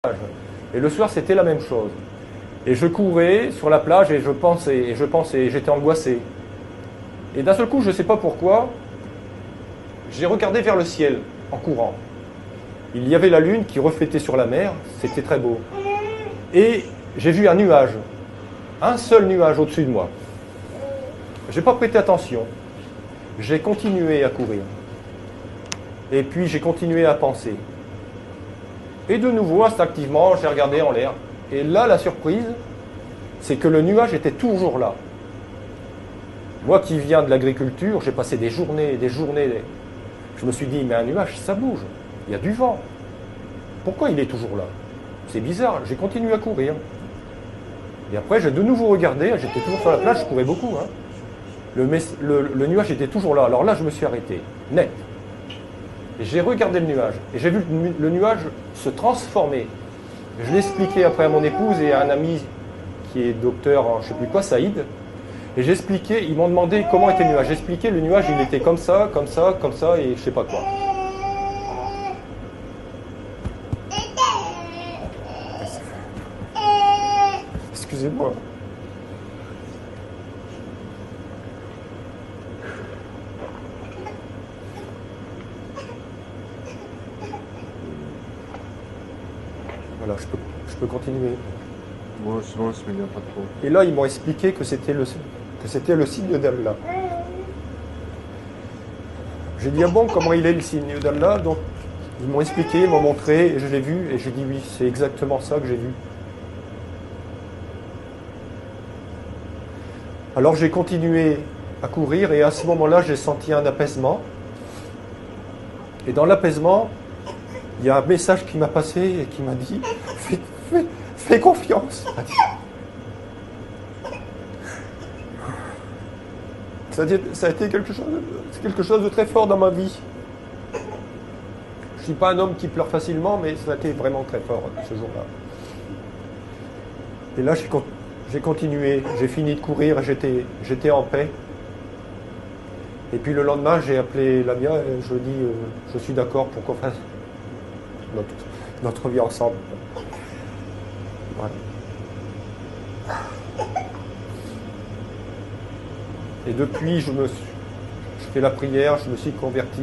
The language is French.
Et le soir, c'était la même chose. Et je courais sur la plage et je pensais, j'étais angoissé. Et d'un seul coup, je ne sais pas pourquoi, j'ai regardé vers le ciel en courant. Il y avait la lune qui reflétait sur la mer, c'était très beau. Et j'ai vu un nuage, un seul nuage au-dessus de moi. Je n'ai pas prêté attention. J'ai continué à courir. Et puis j'ai continué à penser. Et de nouveau, instinctivement, j'ai regardé en l'air. Et là, la surprise, c'est que le nuage était toujours là. Moi qui viens de l'agriculture, j'ai passé des journées et des journées. Je me suis dit, mais un nuage, ça bouge. Il y a du vent. Pourquoi il est toujours là? C'est bizarre. J'ai continué à courir. Et après, j'ai de nouveau regardé. J'étais toujours sur la plage, je courais beaucoup. Hein. Le nuage était toujours là. Alors là, je me suis arrêté. Net. Et j'ai regardé le nuage. Et j'ai vu le nuage se transformer. Je l'ai expliqué après à mon épouse et à un ami qui est docteur en je ne sais plus quoi, Saïd. Et j'expliquais, ils m'ont demandé comment était le nuage. J'expliquais, le nuage, il était comme ça, comme ça, comme ça, et je sais pas quoi. Excusez-moi. Voilà, je peux continuer. Moi, sinon, ça m'énerve pas trop. Et là, ils m'ont expliqué que c'était le signe d'Allah. J'ai dit, ah bon, comment il est le signe d'Allah? Donc, ils m'ont expliqué, ils m'ont montré, et je l'ai vu, et j'ai dit, oui, c'est exactement ça que j'ai vu. Alors, j'ai continué à courir, et à ce moment-là, j'ai senti un apaisement. Et dans l'apaisement, il y a un message qui m'a passé et qui m'a dit, fais confiance. Ça a été quelque chose de très fort dans ma vie. Je ne suis pas un homme qui pleure facilement, mais ça a été vraiment très fort ce jour-là. Et là, j'ai continué, j'ai fini de courir, j'étais en paix. Et puis le lendemain, j'ai appelé Lamia et je lui ai dit, je suis d'accord pour qu'on fasse notre vie ensemble. Voilà. Et depuis, je fais la prière, je me suis converti.